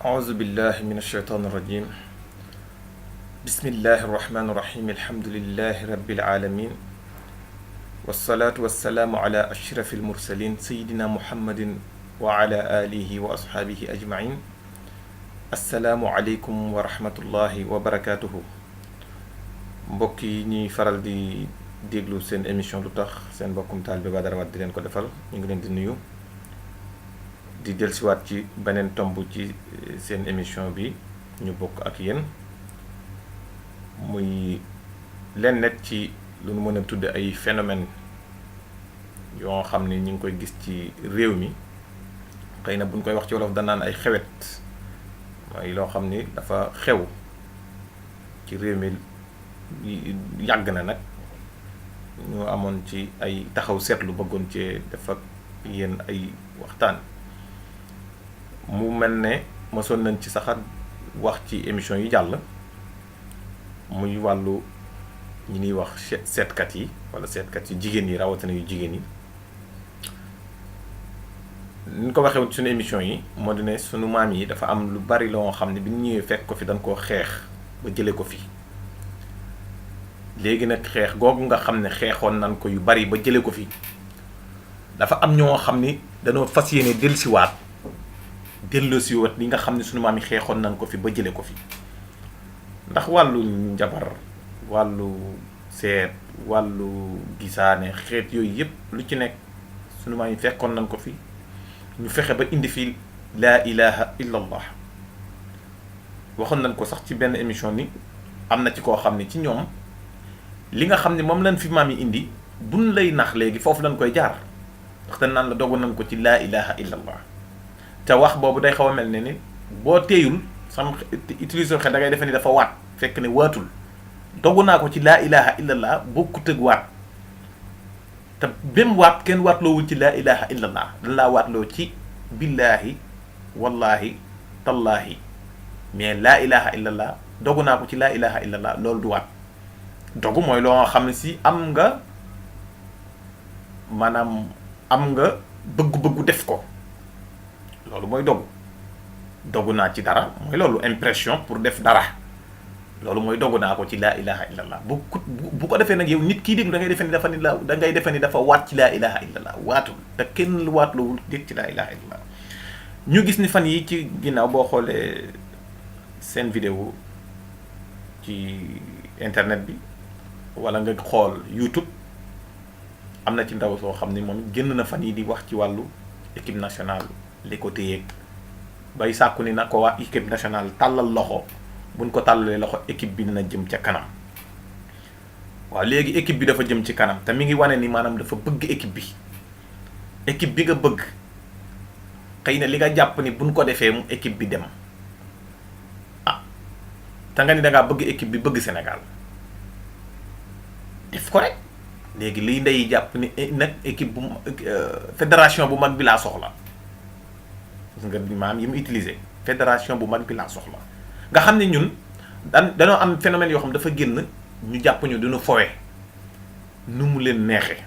أعوذ بالله من الشيطان الرجيم. بسم الله الرحمن الرحيم. الحمد لله رب العالمين، والصلاة والسلام على أشرف المرسلين سيدنا محمد وعلى آله وأصحابه أجمعين. السلام عليكم ورحمة الله وبركاته. mbokk yi ñuy faral di déglu seen émission lu tax seen mbokkum taalibe Badara Wade di leen ko defal ñu ngi leen di nuyu di dellusiwaat ci beneen tomb ci seen émission bi ñu bokk ak yéen muy leen net ci lu nu mën a tudd ay phénomène yoo xam ne ñu ngi koy gis ci réew mi. xëy na buñ koy wax ci wolof danaan ay xewet mooy loo xam ni dafa xew ci réew mi yàgg na nag ñu amoon ci ay taxaw seetlu bëggoon cee def ak yéen ay waxtaan. mu mel ne mosoon nañ ci saxat wax ci émission yi jàll muy wàllu ñi ñuy wax seetkat yi wala seetkat yu jigéen yi rawatina yu jigéen yi. ni ñu ko waxee woon suñu émission yi moo di ne sunu maam yi dafa am lu bari loo xam ne bi ñu ñëwee fekk ko fi dañ koo xeex ba jëlee ko fi. léegi nag xeex googu nga xam ne xeexoon nañ ko yu bari ba jëlee ko fi dafa am ñoo xam ni dañoo fas yéene dellusiwaat li nga xam ne sunu maam yi xeexoon nañ ko fi ba jëlee ko fi. ndax wàllu njabar wàllu seet wàllu gisaane xeet yooyu yëpp lu ci nekk sunu maam yi fekkoon nañ ko fi ñu fexe ba indi fi laa ilaha illa allah. waxoon nañ ko sax ci benn émission ni am na ci koo xam ne ci ñoom li nga xam ne moom lañ fi maam yi indi buñ lay nax léegi foofu lañ koy jaar ndaxte naan la dogu nañ ko ci laa ilaha illa allah. te wax boobu day xaw a mel ne ni boo teeyul sam utiliser xel da ngay defe ni dafa waat fekk ne waatul. dogu naa ko ci laa ilaha illa allah bokkut ak waat te même waat kenn waatloowul ci laa ilaha illa allah dañ laa waatloo ci billaahi wallahi tallaahi mais laa ilaha illa allah dogu naa ko ci laa ilaha illa allah loolu du waat. dogu mooy loo nga xam ne si am nga maanaam am nga bëggu-bëggu def ko loolu mooy dogu naa ci dara mooy loolu impression pour def dara loolu mooy dogu naa ko ci laa ilaha illallah bu ko defee nag yow nit kii déglu da ngay defee ni dafa waat ci laa ilaha illallah waatul te kenn waatluwul dégg ci laa ilaha illallah. ñu gis ni fan yi ci ginnaaw boo xoolee seen vidéo ci internet bi wala nga xool YouTube am na ci ndaw soo xam ni moom génn na fan yi di wax ci wàllu équipe nationale li ko téyeeg bay sàkku ni na ko waa équipe nationale tàllal loxo buñ ko tàllalee loxo équipe bi dina jëm ca kanam. waaw léegi équipe bi dafa jëm ci kanam te mi ngi wane ni maanaam dafa bëgg équipe bi nga bëgg xëy na li nga jàpp ni buñ ko defee mu équipe bi dem te nga ni dangaa bëgg équipe bi bëgg Sénégal def ko rek léegi liy ndey jàpp ni nag équipe bu fédération bu mag bi laa soxla gis nga maam yi mu utilisé fédération bu mag bi laa soxla nga xam ne ñun dañoo am phénomène yoo xam dafa génn ñu jàpp ñu duñu fowe nu mu leen neexee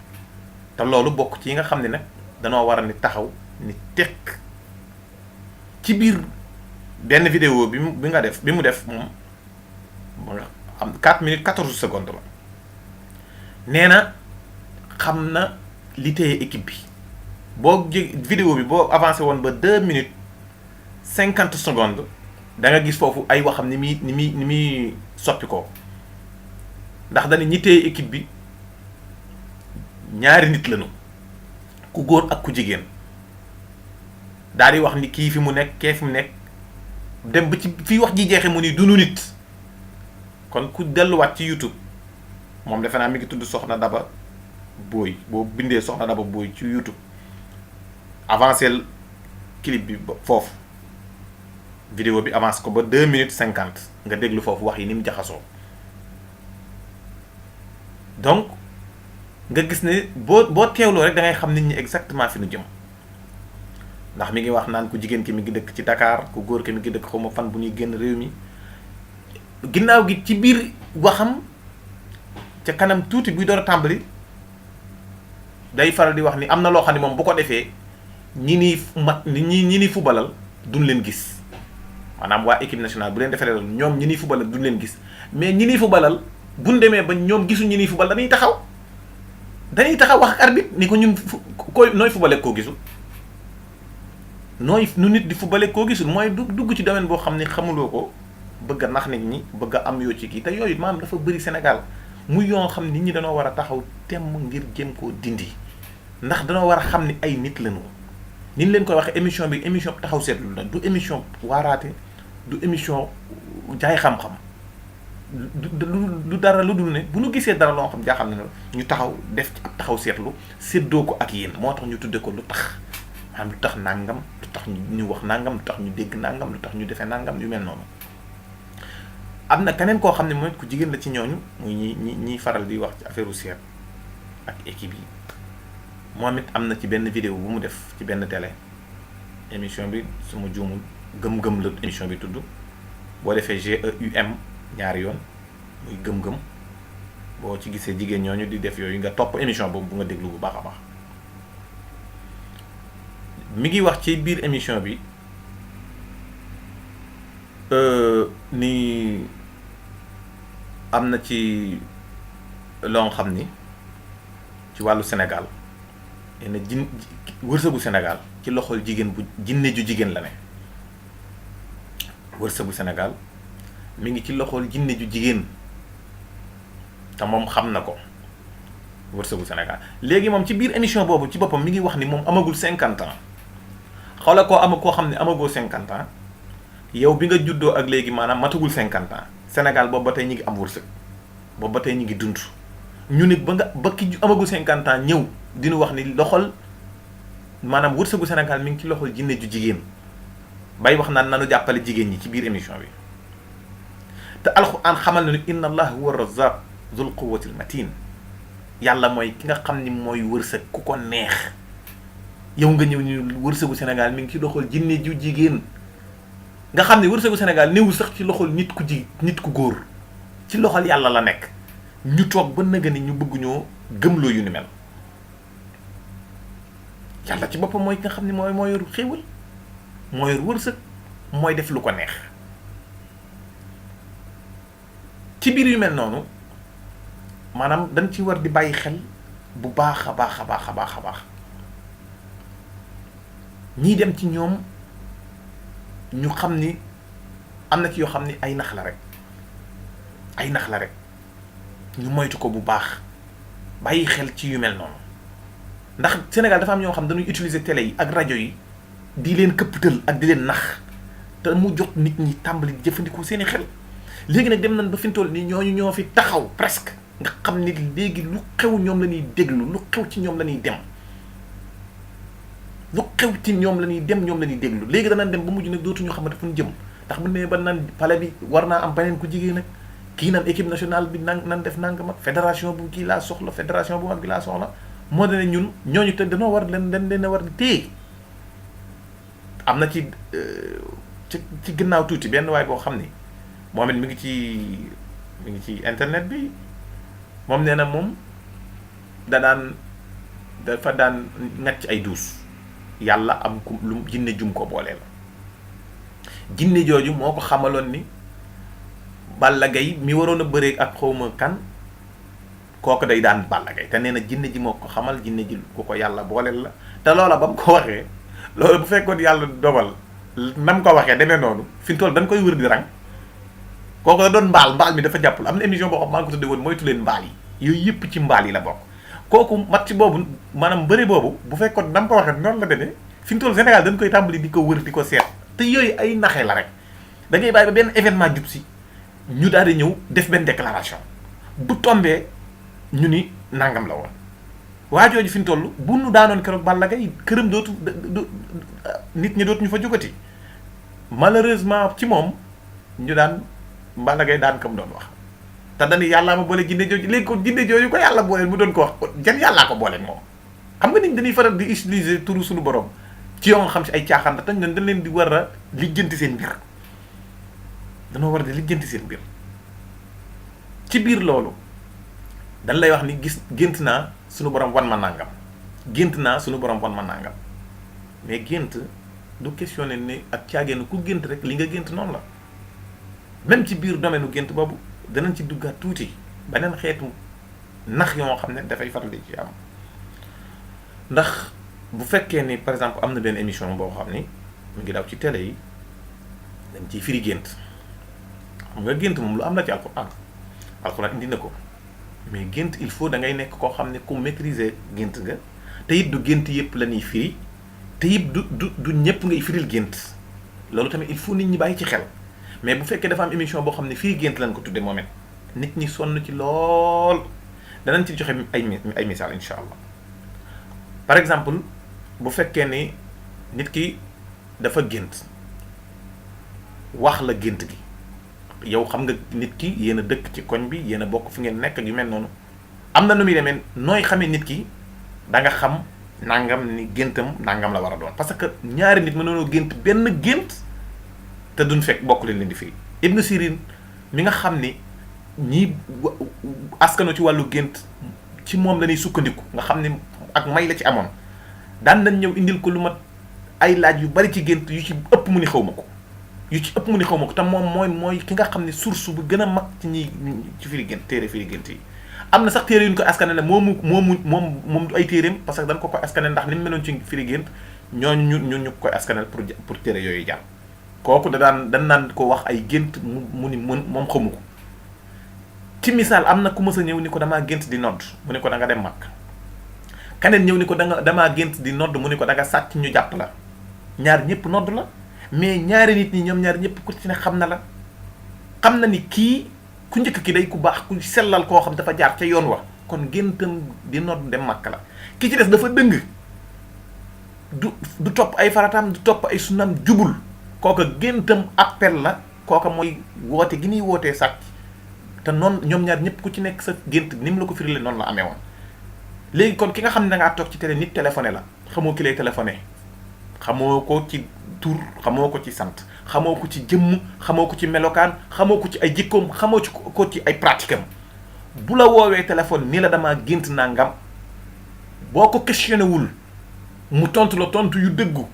te loolu bokk ci yi nga xam ne nag danoo war a ni taxaw ni tekk ci biir benn vidéo bi mu def moom nga am 4 minutes 14 secondes la nee na xam na li téye équipe bi boo vidéo bi boo avancé woon ba 2 minutes 50 secondes da nga gis foofu ay waxam ni muy soppi ko ndax dañu ñi téye équipe bi ñaari nit lañu ku góor ak ku jigéen daal di wax ni kii fi mu nekk kee fi mu nekk dem ba ci fii wax ji jeexe mu ni dunu nit. kon ku delluwaat ci YouTube moom defe naa mi ngi tudd Soxna Daba Boy boo bindee Soxna Daba Boy ci YouTube avancé clip bi foofu vidéo bi avance ko ba 2 minutes 50 nga déglu foofu wax yi ni mu jaxasoo. donc nga gis ne boo teewloo rek da ngay xam nit ñi exactement fi nu jëm ndax mi ngi wax naan ku jigéen ki mi ngi dëkk ci Dakar ku góor ki mi ngi dëkk xaw ma fan bu ñuy génn réew mi. ginnaaw gi ci biir waxam ca kanam tuuti buy door a tàmbali day faral di wax ni am na loo xam ne moom bu ko defee ñi ni fubalal duñ leen gis maanaam waa équipe nationale bu leen defalee loolu ñoom ñi niy fubalal duñ leen gis mais ñi niy fubalal buñ demee ba ñoom gisuñ ñi niy fubal dañuy taxaw wax ak arbitre ni ko ñun koy nooy fubale koo gisul nooy nu nit di fubale koo gisul mooy dugg ci domaine boo xam ne xamuloo ko bëgg a nax nit ñi bëgg a am yoo ci kii te yooyu maanaam dafa bëri Sénégal muy yoo xam nit ñi dañoo war a taxaw temm ngir jéem koo dindi ndax dañoo war a xam ni ay nit lañu ni ñu leen koy waxee émission bi émission taxaw seetlu la du émission waaraate du émission jaay xam-xam du dara lu dul ne bu ñu gisee dara loo xam jaaxal na ñu taxaw def ci ab taxaw seetlu séddoo ko ak yéen moo tax ñu tudde ko lu tax maanaam lu tax nangam lu tax ñu wax nangam lu tax ñu dégg nangam lu tax ñu defee nangam yu mel noonu. am na keneen koo xam ne mooy ku jigéen la ci ñooñu muy ñiy faral di wax ci affaire u seet ak équipe yi moom it am na ci benn vidéo bu mu def ci benn télé émission bi su ma juumul gëm-gëm la émission bi tudd boo defee GEUM ñaari yoon muy gëm-gëm boo ci gisee jigéen ñooñu di def yooyu nga topp émission boobu bu nga déglu bu baax a baax mi ngi wax ci biir émission bi ni am na ci loo xam ni ci wàllu Sénégal yenn wërsëgu Sénégal ci loxol jigéen bu jinne ju jigéen la ne wërsëgu Sénégal mi ngi ci loxol jinne ju jigéen te moom xam na ko wërsëgu Sénégal léegi moom ci biir émission boobu ci boppam mi ngi wax ni moom amagul 50 ans xoola koo xam ne amagoo 50 ans yow bi nga juddoo ak léegi maanaam matagul 50 ans Sénégal boobu ba tey ñi ngi am wërsëg boobu ba tey ñi ngi dund ñu nit ba ki amagul 50 ans ñëw dinu wax ni loxol maanaam wërsëgu Sénégal mi ngi ci loxol jinne ju jigéen bay wax naan nanu jàppale jigéen ñi ci biir émission bi te alxuraan xamal na ni inna allah huwa razaq zul quwwatil matin yàlla mooy ki nga xam ni mooy wërsëg ku ko neex yow nga ñëw ñu wërsëgu Sénégal mi ngi ci loxol jinne ju jigéen nga xam ne wërsëgu Sénégal néewul sax ci loxol nit ku góor ci loxol yàlla la nekk ñu toog ba nëga ni ñu bëgg ñoo gëmloo yu ni mel yàlla ci boppam mooy ki nga xam ne mooy yor xéewal mooy yor wërsëg mooy def lu ko neex ci biir yu mel noonu maanaam dañ ci war di bàyyi xel bu baax a baax a baax a baax a baax ñii dem ci ñoom ñu xam ni am na ci yoo xam ni ay nax la rek ñu moytu ko bu baax bàyyi xel ci yu mel noonu ndax Sénégal dafa am ñoo xam dañuy utiliser télé yi ak rajo yi di leen këpptal ak di leen nax te mu jot nit ñi tàmbali di jëfandikoo seeni xel léegi nag dem nañ ba fi mu toll nii ñooñu ñoo fi taxaw presque nga xam ni léegi lu xew ñoom la ñuy déglu lu xew ci ñoom la ñuy dem ñoom la ñuy déglu léegi danañ dem ba mujj nag dootuñu xamante fu ñu jëm ndax bu nee ba naan palais bi war naa am beneen ku jigéen nag kii naan équipe nationale bi nan def nangam ak fédération bu kii laa soxla fédération bu mag bi laa soxla moo ne ñun ñooñu te dañoo war leen a war di téye am na ci ginnaaw tuuti benn waay boo xam ni moom it mi ngi ci internet bi moom nee na moom dafa daan ngacc ay duus yàlla am ku lu jinne jum ko booleel jinne jooju moo ko xamaloon ni Balla Gaye mi waroon a bëree ak xawma kan kooku day daan Balla Gaye te nee na jinne ji moo ko xamal jinne ji ku ko yàlla booleel la te loola ba mu ko waxee loolu bu fekkoon yàlla dogal nam ko waxee demee noonu fi mu toll dañ koy wër di rang kooku da doon mbaal mi dafa jàppul am na émission boo xam maa ngi ko tuddee woon moytu leen mbaal yi yooyu yëpp ci mbaal yi la bokk kooku match boobu maanaam bëri boobu bu fekkoon nam ko waxee noonu la demee fi mu toll Sénégal dañ koy tàmbali di ko wër di ko seet te yooyu ay naxee la rek da ngay bàyyi ba benn événement jub si ñu daal di ñëw def benn déclaration bu tombee ñu ni nangam la woon waa jooju fi mu toll bu nu daanoon keroog Balla Gaye këram dootu nit ñi dootuñu fa jógati malheureusement ci moom ñu daan Balla Gaye daan kam doon wax te dañuy yàllaa ma boole jinne jooju léegi ko jinne jooju ko yàlla booleel mu doon ko wax jan yàllaa ko booleen moom xam nga nit dañuy faral di utiliser turu suñu borom ci yoo nga xam si ay caaxaan tañ dañ leen di war a lijjanti seen mbir dañoo war a di lijjanti seen mbir ci biir loolu dañ lay wax ni gént naa suñu borom wan ma nàngam gént naa suñu borom wan ma nàngam mais gént du questionné ne ak caagéen ku gént rek li nga gént noonu la. même ci biir domaine u gént boobu danañ ci duggaat tuuti beneen xeetu nax yoo xam ne dafay faral di ci am ndax bu fekkee ni par exemple am na benn émission boo xam ni mu ngi daw ci télé yi dañ ciy firi gént xam nga gént moom lu am na ci alxuraan indi na ko mais gént il faut da ngay nekk koo xam ne ku maîtriser gént nga te it du gént yëpp la ñuy firi te it du ñëpp ngay firil gént loolu tamit il faut nit ñi bàyyi ci xel. mais bu fekkee dafa am émission boo xam ne fii gént lañ ko tudde moom it nit ñi sonn ci lool danañ ci joxe ay misaal incha allah par exemple bu fekkee ni nit ki dafa gént wax la gént gi yow xam nga nit ki yéen a dëkk ci koñ bi yéen a bokk fi ngeen nekk ak yu mel noonu am na nu muy demee nooy xamee nit ki da nga xam nangam ni géntam nangam la war a doon parce que ñaari nit mënoonoo gént benn gént te duñ fekk bokk leen di firi Ibn Sirin mi nga xam ni ñii askano ci wàllu gént ci moom la ñuy sukkandiku nga xam ni ak may la ci amoon daan nañ ñëw indil ko lu mat ay laaj yu bari ci gént yu ci ëpp mu ni xaw ma ko te moom mooy ki nga xam ne source bu gën a mag ci ñi ci firi gént téere firi gént yi am na sax téere yu ñu ko askane ne moom du ay téereem parce que dañ ko askane ndax ni mu meloon ci firi gént ñooñu ñu koy askanel pour téere yooyu jàll kooku dañ naan ko wax ay gént mu ni moom xamu ko ci misaal am na ku mës a ñëw ni ko damaa gént di nodd mu ni ko da nga dem mag keneen ñëw ni ko damaa gént di nodd mu ni ko da nga sàcc ñu jàpp la ñaar ñëpp nodd la mais ñaari nit ñi ñoom ñaar ñëpp ku ci ne xam na ni kii ku njëkk ki day ku baax ku sellal koo xam dafa jaar ca yoon wa kon géntam di nodd dem màkk la ki ci des dafa dëng du topp ay farataam du topp ay sunnaam jubul kooka géntam appel la kooka mooy woote gi ñuy wootee sàcc te noonu ñoom ñaar ñëpp ku ci nekk sa gént ni mu la ko firile noonu la amee woon léegi kon ki nga xam ne da ngaa toog ci télé nit téléphoné la xamoo ki lay téléphoné xamoo ko ci tur xamoo ko ci sant xamoo ko ci jëmm xamoo ko ci melokaan xamoo ko ci ay jikkoom xamoo ko ci ay pratique am bu la woowee téléphone ni la damaa gént nangam boo ko questionné wul mu tontu la tontu yu dëggu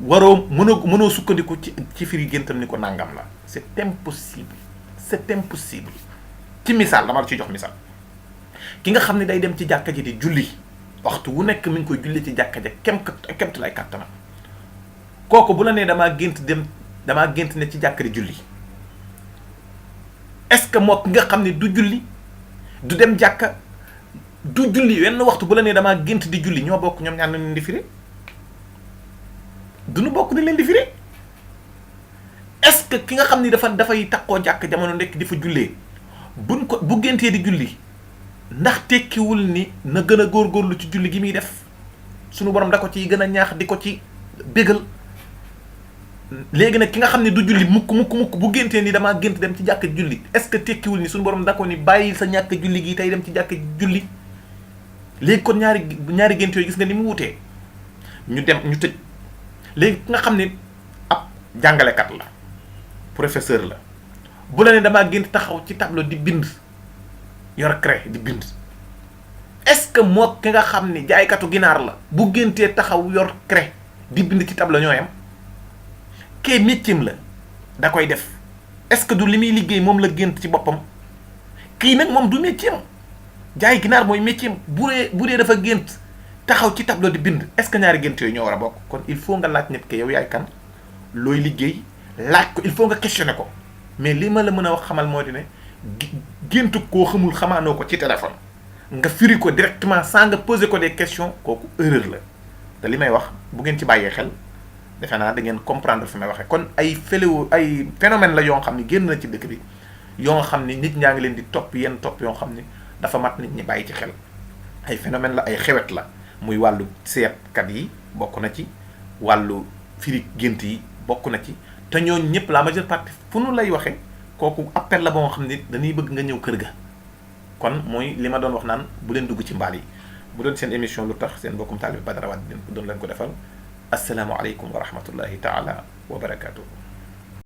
mënoo sukkandiku ci firi géntam ni ko nangam la c'est impossible ci misaal dama la ciy jox misaal ki nga xam ne day dem ci jàkka ji di julli waxtu wu nekk mi ngi koy julli ci jàkka ja kemt lay kàttanam kooku bu la nee damaa gént ne ci jàkka di julli est-ce que moo ki nga xam ne du julli du dem jàkka du julli wenn waxtu bu la nee damaa gént di julli ñoo bokk ñoom ñaar na leen di firi duñu bokk di leen di firi est-ce que ki nga xam ni dafay takkoo jàkk jamono nekk di fa jullee bu géntee di julli ndax tekkiwul ni na gën a góorgóorlu ci julli gi muy def suñu borom da ko ci gën a ñaax di ko ci bégal léegi nag ki nga xam ne du julli mukk bu géntee ni damaa gént dem ci jàkk julli est-ce que tekkiwul ni suñu borom da ko ni bàyyi sa ñàkk julli gi tey dem ci jàkk julli léegi kon ñaari gént yooyu gis nga ni mu wutee ñu tëj léegi ki nga xam ne ab jàngalekat la professeur la bu la ne damaa gént taxaw ci tableau di bind yor craie di bind est-ce que moo ki nga xam ne jaaykatu ginaar la bu géntee taxaw yor craie di bind ci tableau ñooyam kee métier la da koy def est-ce que du li muy liggéey moom la gént ci boppam kii nag moom du métier jaay ginaar mooy métier bu dee dafa gént taxaw ci tableau di bind est-ce que ñaari gént yooyu ñoo war a bokk kon il faut nga laaj nit ke yow yaay kan looy liggéey laaj ko il faut nga questionner ko mais li ma la mën a wax xamal moo di ne géntu koo xamul xamaanoo ko ci téléphone nga firi ko directement sans nga poser ko des questions kooku erreur la te li may wax bu ngeen ci bàyyee xel defe naa da ngeen comprendre fi may waxee kon ay phénomène la yoo xam ne génn na ci dëkk bi yoo xam ni nit ñaa ngi leen di topp yenn topp yoo xam ni dafa mat nit ñi bàyyi ci xel ay phénomène la ay xewet la muy wàllu seetkat yi bokk na ci wàllu firi gént yi bokk na ci te ñooñu ñëpp la majeure partie fu nu lay waxee kooku appel la ba nga xam ne dañuy bëgg nga ñëw kër ga kon mooy li ma doon wax naan bu leen dugg ci mbaal yi bu doon seen émission lu tax seen bokkum taalibe Badara Wade doon leen ko defal assalaamu aleykum wa rahmatullahi taala wa barakaatu.